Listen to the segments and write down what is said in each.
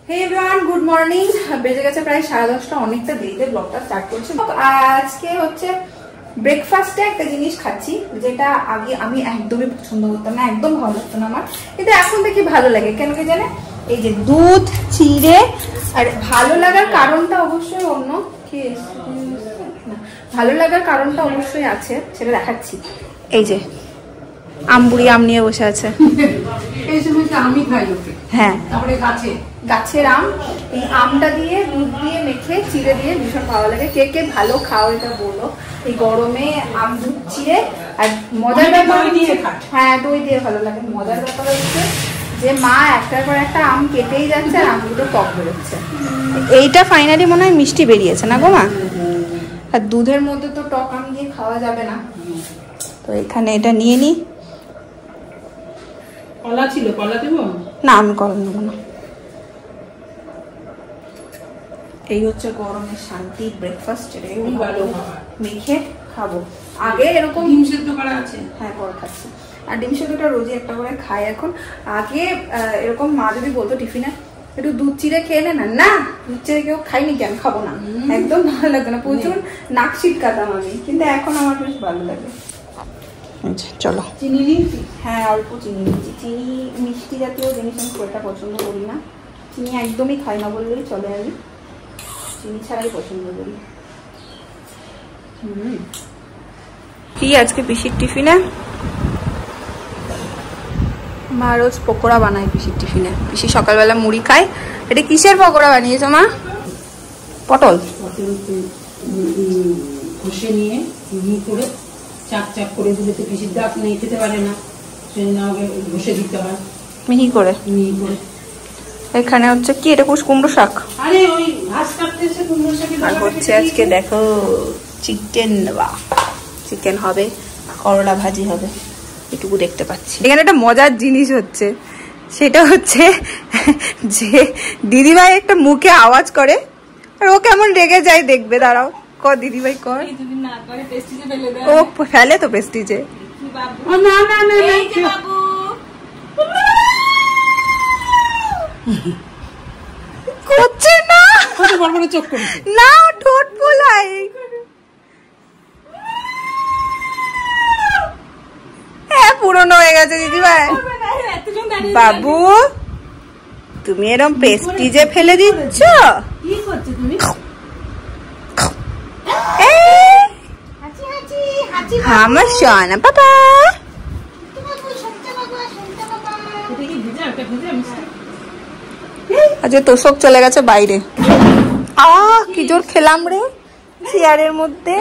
হে everyone, good morning. বেজে গেছে প্রায় 10:30, অনেকটা দেরিতে ব্লগটা স্টার্ট করছি। আজকে হচ্ছে ব্রেকফাস্টে একটা জিনিস খাচ্ছি যেটা আগে আমি একদমই পছন্দ করতাম না, একদম ভালো লাগতো না আমার, কিন্তু এখন দেখি ভালো লাগে। কেন কি জানে? এই যে দুধ চিড়ে। আর ভালো লাগার কারণটা অবশ্যই অন্য কি, ভালো লাগার কারণটা অবশ্যই আছে, সেটা দেখাচ্ছি। এই যে আমবুড়ি আম নিয়ে বসে আছে। এই সময় তো আমি খাই ওকে। হ্যাঁ, তারপরে গাছের আম। এই আমটা দিয়ে দুধ দিয়ে মেখে চিড়ে দিয়ে ভীষণ ভালো লাগে। কে কে ভালো খাও এটা বলো। এই গরমে আম দুধ চিড়ে। আর মজার ব্যাপার, হ্যাঁ দই দিয়ে ভালো লাগে। মজার ব্যাপার হচ্ছে যে মা একটার পর একটা আম কেটেই যাচ্ছে আর আমগুলো টক বেরোচ্ছে। এইটা ফাইনালি মনে হয় মিষ্টি বেরিয়েছে না গো মা? আর দুধের মধ্যে তো টক আম দিয়ে খাওয়া যাবে না, তো এখানে এটা নিয়ে নি। কলা ছিল, কলা দেবো না, আমি কলা নেবো না। এই হচ্ছে গরমের শান্তি ব্রেকফাস্ট, মেখে খাবো। আগে এরকম ডিম সেদ্ধ করা আছে, হ্যাঁ করে খাচ্ছি। আর ডিম সেদ্ধটা রোজই একটা করে খাই এখন। আগে এরকম মা যদি বলতো টিফিনে একটু দুধ চিড়ে খেয়ে নে, না দুধ চিড়ে কেউ খাইনি, কেন খাবো না, একদম ভালো লাগতো না, প্রচুর নাক ছিটকাতাম আমি। কিন্তু এখন আমার বেশ ভালো লাগে। চলো চিনি নিয়েছি, হ্যাঁ অল্প চিনি নিয়েছি। চিনি মিষ্টি জাতীয় জিনিস আমি খুব একটা পছন্দ করি না, চিনি একদমই খাই না বললেই চলে। আমি চিনি ছাড়াই পছন্দ করি। কি আজকে পিসির টিফিনে? মা রোজ পকোড়া বানায় পিসির টিফিনে। পিসি সকালবেলা মুড়ি খায়। এটা কিসের পকোড়া বানিয়েছো মা? পটল ঘষে নিয়ে মিহি করে চাক চাক করে দিলে তো পিসির দাঁত নেই, খেতে পারে না, সেজন্য আগে ঘষে দিতে হয় মিহি করে। এখানে হচ্ছে কি, এটা কুমড়ো শাক। আরে ওই ঘাস কাটতে এসে কুমড়ো শাক। আর হচ্ছে আজকে দেখো চিকেন, বা চিকেন হবে, করলা ভাজি হবে, এটুকু দেখতে পাচ্ছি। এখানে একটা মজার জিনিস হচ্ছে, সেটা হচ্ছে যে দিদিভাই একটা মুখে আওয়াজ করে আর ও কেমন রেগে যায় দেখবে। দাঁড়াও, কর দিদিভাই কর। ও ফেলে তো প্রেস্টিজে। না না না করছে না, কত বড় বড় চোখ করছে না ঠোঁট ফোলাই। হ্যাঁ পুরনো হয়ে গেছে দিদিভাই। বাবু তুমি এরকম প্রেস্টিজে ফেলে দিচ্ছ। কি করছো তুমি? আমার সোনা বাবা। আজকে তোষক চলে গেছে বাইরে। কি জোর খেলাম রে চেয়ারের মধ্যে।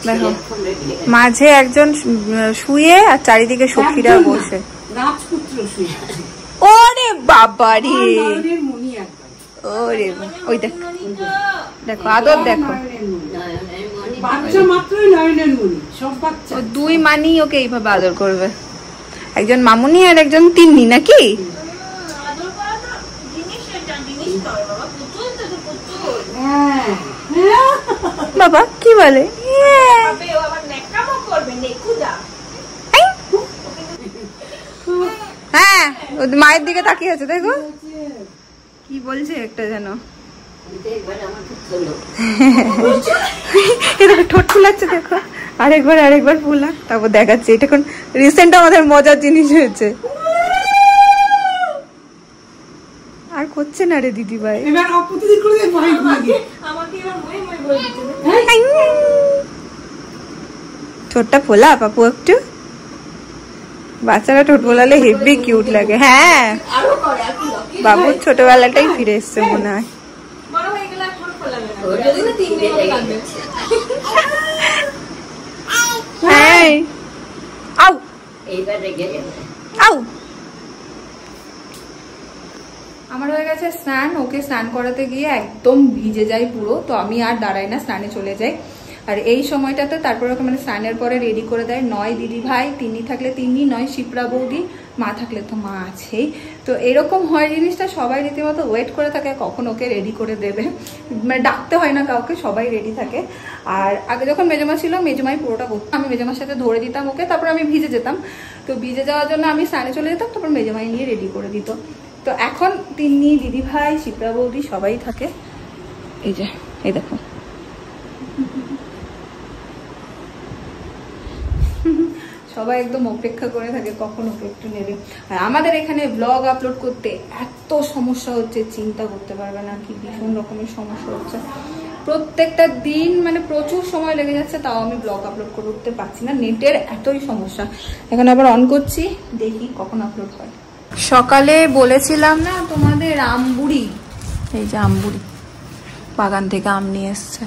দেখো মাঝে একজন শুয়ে আর চারিদিকে সখীরা বসে। ওরে বাবারে, ওরে ওই দেখো দেখো আদর দেখো। দুই মানি ওকে এইভাবে আদর করবে, একজন মামুনি আর একজন তিন্নি নাকি? বাবা কি বলে? হ্যাঁ মায়ের দিকে তাকিয়ে আছে, দেখো কি বলছে একটা যেন। ঠোঁট ফুলাচ্ছে দেখো, আরেকবার ফুলা, তারপর দেখাচ্ছে। এটা কোন রিসেন্ট আমাদের মজার জিনিস হয়েছে। আর করছে না রে দিদিভাই। ঠোঁটটা ফোলা পাপু একটু। বাচ্চারা ঠোঁট ফোলালে হেভি কিউট লাগে। হ্যাঁ বাবুর ছোটবেলাটাই ফিরে এসছে মনে হয়। আমার হয়ে গেছে স্নান। ওকে স্নান করাতে গিয়ে একদম ভিজে যায় পুরো, তো আমি আর দাঁড়াই না, স্নানে চলে যাই। আর এই সময়টাতে তারপর ওকে মানে স্নানের পরে রেডি করে দেয়। নয় দিদি ভাই, তিন্নি থাকলে তিন্নি, নয় শিপ্রা বৌদি, মা থাকলে তো মা আছেই। তো এরকম হয় জিনিসটা, সবাই রীতিমতো ওয়েট করে থাকে কখন ওকে রেডি করে দেবে, মানে ডাকতে হয় না কাউকে, সবাই রেডি থাকে। আর আগে যখন মেজমা ছিল, মেজমাই পুরোটা করতো, আমি মেজমার সাথে ধরে দিতাম ওকে, তারপর আমি ভিজে যেতাম। তো ভিজে যাওয়ার জন্য আমি স্নানে চলে যেতাম, তারপর মেজমাই নিয়ে রেডি করে দিত। তো এখন তিন্নি, দিদি ভাই, শিপ্রা বৌদি সবাই থাকে। এই যে এই দেখো, সবাই একদম অপেক্ষা করে থাকে কখন ওকে একটু নেবে। আর আমাদের এখানে ব্লগ আপলোড করতে এত সমস্যা হচ্ছে, চিন্তা করতে পারবে না, কি ভীষণ রকমের সমস্যা হচ্ছে। প্রত্যেকটা দিন মানে প্রচুর সময় লেগে যাচ্ছে, তাও আমি ব্লগ আপলোড করতে পারছি না, নেটের এতই সমস্যা। এখন আবার অন করছি, দেখি কখন আপলোড হয়। সকালে বলেছিলাম না তোমাদের আমবুড়ি, এই যে আমবুড়ি বাগান থেকে আম নিয়ে এসছে।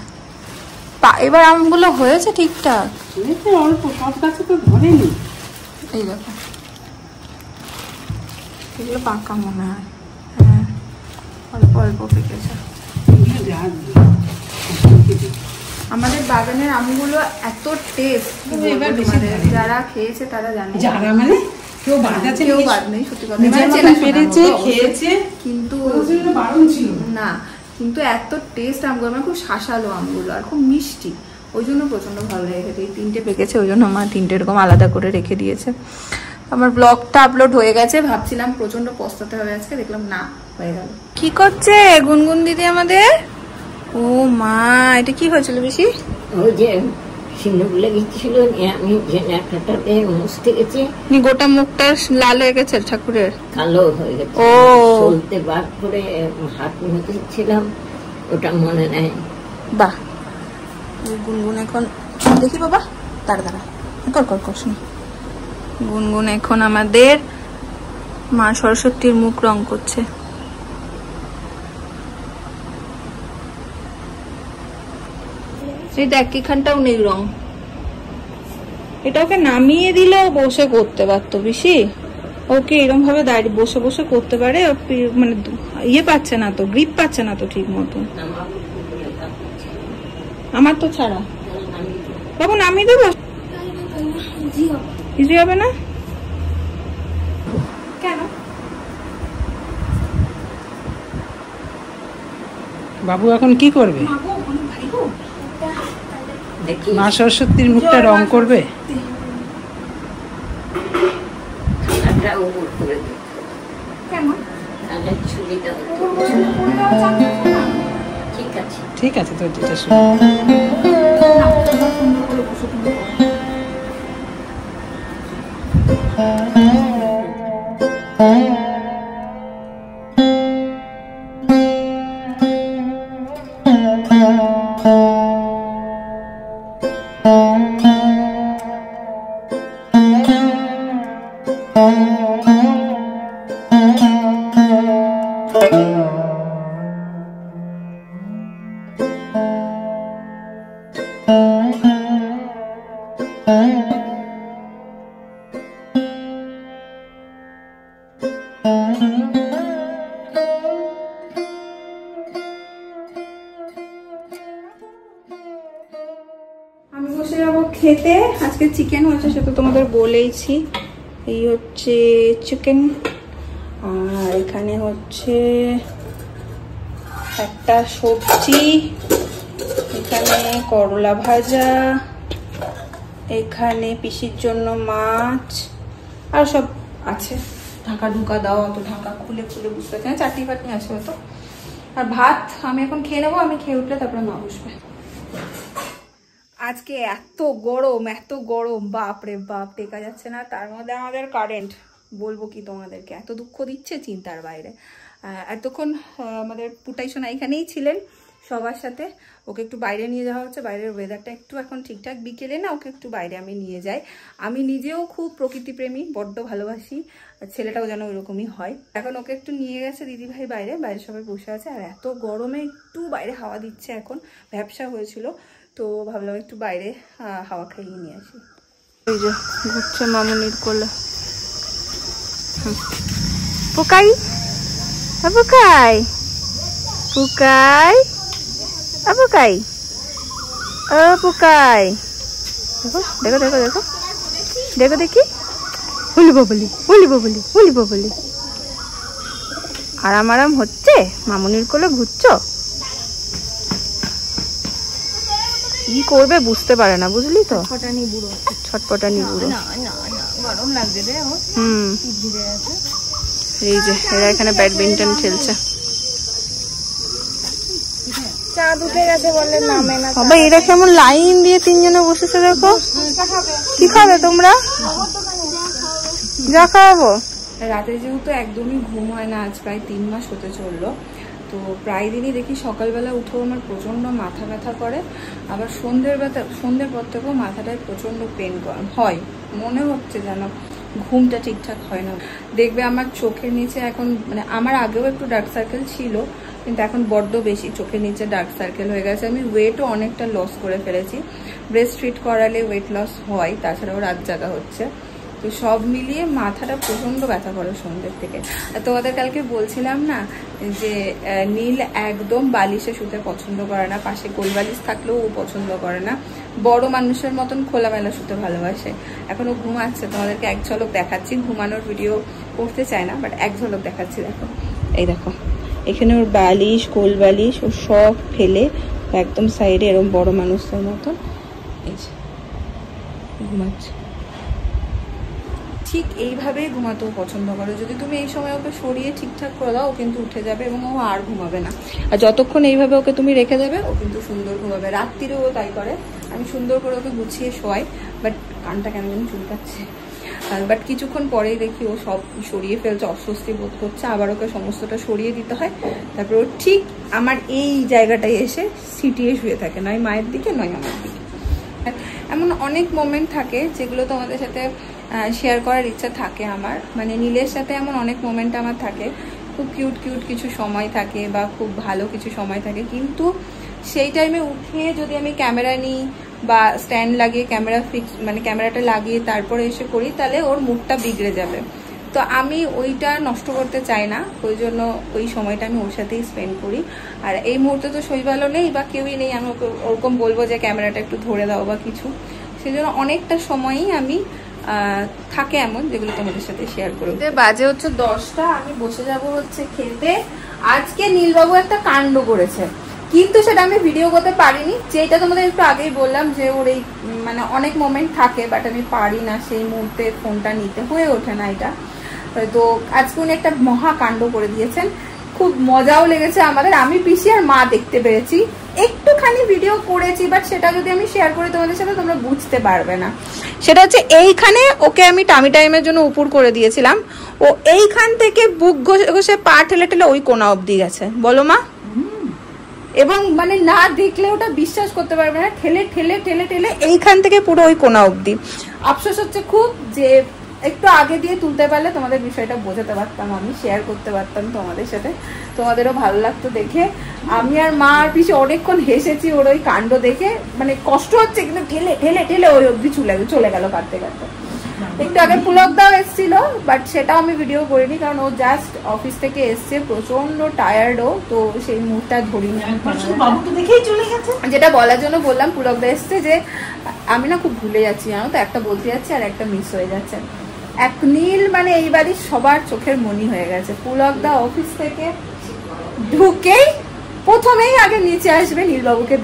এবার আমগুলো হয়েছে ঠিকঠাক, অল্প, সব গাছে তো ধরেনি। এই দেখো এগুলো পাকা মনে হয়, হ্যাঁ অল্প অল্প পেকেছে। আমাদের বাগানের আমগুলো এত টেস্ট, যারা খেয়েছে তারা জানে। যারা মানে কেউ বাদ আছে, কেউ বাদ নেই, সত্যি কথা পেরেছে, খেয়েছে, কিন্তু বারণ ছিল না, কিন্তু এত টেস্ট আমগুলো, আমার খুব শাসালো আমগুলো, আর খুব মিষ্টি, ওই জন্য প্রচন্ড ভালো লেগেছে। এই 3টে পেকেছে, ওই জন্য মা 3টে এরকম আলাদা করে রেখে দিয়েছে। আমার ব্লগটা আপলোড হয়ে গেছে, ভাবছিলাম প্রচন্ড পস্তাতে হবে আজকে, দেখলাম না, হয়ে গেল। কি করছে গুনগুন দিদি আমাদের? ও মা, এটা কি হয়েছিল বেশি? ওই যে সিঁদুর লেগেছিল, আমি ঝেনাটাতে মুছতে গেছি, গোটা মুখটা লাল হয়ে গেছে ঠাকুরের, কালো হয়ে গেছে। ও চলতে বার করে হাত মুছেছিলাম, ওটা মনে নেই। বাহ, গুনগুন এখন দেখি বাবা, দাঁড়া কর কর কর শুনি। গুনগুন এখন আমাদের মা সরস্বতীর মুখ রং করছে। এই দেখ এখানটাও নেই রং, এটা ওকে নামিয়ে দিলেও বসে করতে পারতো বেশি, ওকে এরকম ভাবে দাঁড়িয়ে বসে বসে করতে পারে, মানে ইয়ে পাচ্ছে না তো, গ্রিপ পাচ্ছে না তো ঠিক মতো। আমার তো ছাড়া বাবু নামিয়ে দেবো, ইজি হবে না কেন? বাবু এখন কি করবে? মা সরস্বতীর মুখটা রং করবে। ঠিক আছে তো, যেটা আমি বসে যাবো খেতে। আজকে চিকেন হয়েছে, সেটা তোমাদের বলেইছি। এই হচ্ছে চিকেন, আর এখানে হচ্ছে একটা সবজি, এখানে করলা ভাজা, এখানে পিসির জন্য মাছ, আর সব আছে। ঢাকা ঢুকা দাও, অত ঢাকা খুলে খুলে বুঝতে পারছি না, চাটনি ফাটনি আছে হয়তো। আর ভাত আমি এখন খেয়ে নেবো, আমি খেয়ে উঠলে তারপরে মা বসবে। আজকে এত গরম বাপরে বাপ, টেকা যাচ্ছে না। তার মধ্যে আমাদের কারেন্ট, বলবো কি তোমাদেরকে, এত দুঃখ দিচ্ছে চিন্তার বাইরে। এতক্ষণ আমাদের পুটাই সোনা এখানেই ছিলেন সবার সাথে, ওকে একটু বাইরে নিয়ে যাওয়া হচ্ছে। বাইরের ওয়েদারটা একটু এখন ঠিকঠাক, বিকেলে না ওকে একটু বাইরে আমি নিয়ে যাই। আমি নিজেও খুব প্রকৃতিপ্রেমী, বড্ড ভালোবাসি, ছেলেটাও যেন ওইরকমই হয়। এখন ওকে একটু নিয়ে গেছে দিদিভাই বাইরে, বাইরে সবাই বসে আছে। আর এত গরমে একটু বাইরে হাওয়া দিচ্ছে, এখন ব্যবসা হয়েছিল তো ভাবলাম একটু বাইরে হাওয়া খাইয়ে নিয়ে আসি। এই যে ঘুরছে মামুনির কোলে। পোকাই পোকাই পোকাই পোকাই পোকাই, দেখো দেখো দেখো দেখো দেখি, উলি ববলি উলি ববলি উলি ববলি আরাম আরাম হচ্ছে, মামুনির কোলে ঘুরছো। কি করবে বুঝতে পারে না, বুঝলি তো, ছটপটানি বুড়ো। গরম লাগছে রে। এই যে এরা এখানে ব্যাডমিন্টন খেলছে। চাঁদ উঠে গেছে বলে নামে না। বাবা এরা কেমন লাইন দিয়ে তিনজনে বসেছে দেখো। কি খাবে তোমরা? যা খাওয়াবো। রাতে যেহেতু একদমই ঘুম হয় না, আজ প্রায় 3 মাস হতে চললো, তো প্রায় দিনই দেখি সকালবেলা উঠেও আমার প্রচণ্ড মাথা ব্যথা করে, আবার সন্ধ্যের পর থেকেও মাথাটায় প্রচণ্ড পেন হয়। মনে হচ্ছে যেন ঘুমটা ঠিকঠাক হয় না। দেখবে আমার চোখের নিচে এখন, মানে আমার আগেও একটু ডার্ক সার্কেল ছিল, কিন্তু এখন বড্ড বেশি চোখের নিচে ডার্ক সার্কেল হয়ে গেছে। আমি ওয়েটও অনেকটা লস করে ফেলেছি। ব্রেস্ট ফিট করালে ওয়েট লস হয়, তাছাড়াও রাত জাগা হচ্ছে, তো সব মিলিয়ে মাথাটা প্রচণ্ড ব্যথা করে সন্ধ্যের থেকে। আর তোমাদের কালকে বলছিলাম না যে নীল একদম বালিশে শুতে পছন্দ করে না, পাশে গোল বালিশ থাকলেও ও পছন্দ করে না, বড় মানুষের মতন খোলামেলা শুতে ভালোবাসে। এখনো ঘুমাচ্ছে, তোমাদেরকে এক ঝলক দেখাচ্ছি। ঘুমানোর ভিডিও করতে চায় না, বাট এক ঝলক দেখাচ্ছি। দেখো, এই দেখো এখানে ওর বালিশ, কোল বালিশ ও সব ফেলে একদম সাইডে এরকম বড় মানুষদের মতন এই যে ঘুমাচ্ছে। ঠিক এইভাবেই ঘুমাতেও পছন্দ করে। যদি তুমি এই সময় ওকে সরিয়ে ঠিকঠাক করে দাও, ও কিন্তু উঠে যাবে এবং ও আর ঘুমাবে না। আর যতক্ষণ এইভাবে ওকে তুমি রেখে দেবে, ও কিন্তু সুন্দর ঘুমাবে। রাত্রিরেও ও তাই করে। আমি সুন্দর করে ওকে গুছিয়ে শোয়াই, বাট কানটা কেন যেন চুলকাচ্ছে। বাট কিছুক্ষণ পরেই দেখি ও সব সরিয়ে ফেলছে, অস্বস্তি বোধ করছে, আবার ওকে সমস্তটা সরিয়ে দিতে হয়। তারপর ও ঠিক আমার এই জায়গাটায় এসে সিটিয়ে শুয়ে থাকে, নয় মায়ের দিকে নয় আমার দিকে। এমন অনেক মোমেন্ট থাকে যেগুলো তোমাদের সাথে শেয়ার করার ইচ্ছা থাকে আমার। মানে নীলের সাথে এমন অনেক মোমেন্ট আমার থাকে, খুব কিউট কিউট কিছু সময় থাকে বা খুব ভালো কিছু সময় থাকে, কিন্তু সেই টাইমে উঠে যদি আমি ক্যামেরা নিই বা স্ট্যান্ড লাগিয়ে ক্যামেরা ফিক্স, মানে ক্যামেরাটা লাগিয়ে তারপরে এসে করি, তাহলে ওর মুডটা বিগড়ে যাবে। তো আমি ওইটা নষ্ট করতে চাই না, ওই জন্য ওই সময়টা আমি ওর সাথেই স্পেন্ড করি। আর এই মুহূর্তে তো শৈবালও নেই বা কেউই নেই আমি ওকে ওরকম বলবো যে ক্যামেরাটা একটু ধরে দাও বা কিছু, সেই জন্য অনেকটা সময়ই আমি থাকে এমন যেগুলো তোমাদের সাথে শেয়ার করব। বাজে হচ্ছে 10টা, আমি বসে যাব হচ্ছে খেতে। আজকে নীলবাবু একটা কাণ্ড করেছে, কিন্তু সেটা আমি ভিডিও করতে পারিনি। যেটা তোমাদের একটু আগেই বললাম যে ওর এই মানে অনেক মোমেন্ট থাকে, বাট আমি পারি না সেই মুহূর্তে ফোনটা নিতে, হয়ে ওঠে না এটা। তো আজকে উনি একটা মহা কাণ্ড করে দিয়েছেন, খুব মজাও লেগেছে আমাদের। আমি পিসি আর মা দেখতে পেরেছি, একটুখানি ভিডিও করেছি, বাট সেটা যদি আমি শেয়ার করি তোমাদের সাথে তোমরা বুঝতে পারবে না। সেটা হচ্ছে এইখানে ওকে আমি টামি টাইমের জন্য উপর করে দিয়েছিলাম, ও এইখান থেকে বুক ঘষে পা ঠেলে ঠেলে ওই কোনা অবধি গেছে, বলো মা। এবং মানে না দেখলে ওটা বিশ্বাস করতে পারবে না, ঠেলে ঠেলে ঠেলে ঠেলে এইখান থেকে পুরো ওই কোনা অবধি। আফসোস হচ্ছে খুব যে একটু আগে দিয়ে তুলতে পারলে তোমাদের বিষয়টা বোঝাতে পারতাম, আমি শেয়ার করতে পারতাম তোমাদের সাথে, তোমাদেরও ভালো লাগতো দেখে। আমি আর মা আর পিছু অনেকক্ষণ হেসেছি ওর ওই কাণ্ড দেখে, মানে কষ্ট হচ্ছে কিন্তু ঠেলে ঠেলে ঠেলে ওই অবধি চলে গেল কাটতে কাটতে। একটু আগে পুলকদাও এসেছিল, বাট সেটাও আমি ভিডিও করিনি, কারণ ও জাস্ট অফিস থেকে এসছে, প্রচন্ড টায়ার্ডও, তো সেই মুহূর্তটা ধরিনি। যেটা বলার জন্য বললাম, পুলকদা এসছে যে আমি না খুব ভুলে যাচ্ছি জানো তো, একটা বলতে যাচ্ছি আর একটা মিস হয়ে যাচ্ছে। এক নীল মানে এই বাড়ির সবার চোখের মনি হয়ে গেছে। পুলকদা অফিস থেকে ঢুকেই প্রথমেই আগে নিচে আসবে নীলবাবুকে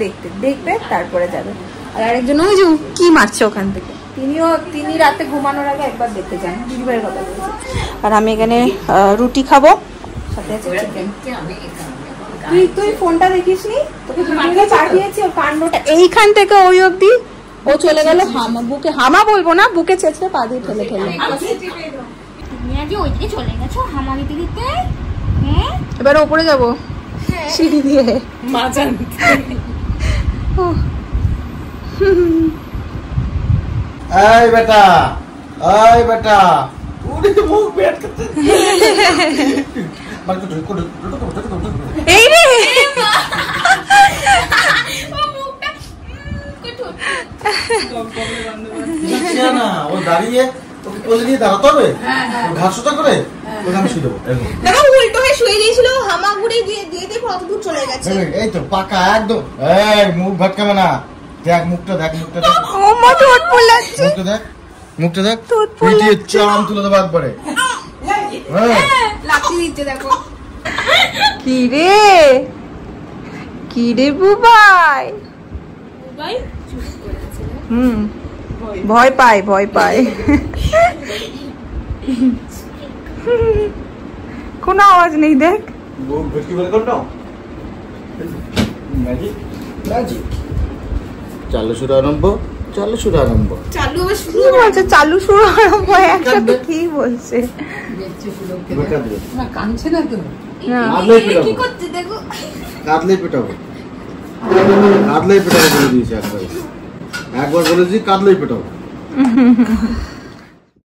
দেখবে তারপরে যাবে। আর আরেকজন ওই যে কি মারছে ওখান থেকে, তিনি রাতে ঘুমানোর আগে একবার দেখতে যান, দিদিভাইয়ের কথা বলছি। আর আমি এখানে রুটি খাবো, সাথে আছে চিকেন। তুই ফোনটা দেখিসনি, তোকে ভিডিও পাঠিয়েছি ওর কাণ্ডটা এইখান থেকে ওই অবধি ও চলে গেল হামা, বুকে হামা বলবো না, বুকে চেঁচড়ে পা দিয়ে ঠেলে ঠেলে। তুমি আজ ওইদিকে চলে গেছো হামা দিতে দিতে? এবার ওপরে যাবো সিঁড়ি দিয়ে মাজান। এই বেটা, এই বেটা, উড়ে মুখ বেট করতে। এই রে না, ও দাঁড়িয়ে ওকে কোলে নিয়ে দাঁড়াতে হবে, ঘাসটা করে ওকে আমি শুয়ে দেবো। দেখো উল্টো হয়ে শুয়ে দিয়েছিল, হামা ঘুরে দিয়ে কত দূর চলে গেছে। এই তো পাকা একদম। এই মুখ ভটকাবে না, দেখ মুখটা, দেখ মুখটা, দেখ মুখটা, দেখ মুখটা, দেখ পিটিয়ে চাম তুলে দেবো একবারে। লাঠি দিচ্ছে দেখো, কি রে বুবাই ভয় পায় কোনো আওয়াজ নেই দেখ চালু শুরু আরম্ভ চালু শুরু আরম্ভ একসাথে কি বলছে কাঁদছে না তো কাঁদলেই পেটাবো বলে দিয়েছি একবার বলেছি কাঁদলেই পেটাবো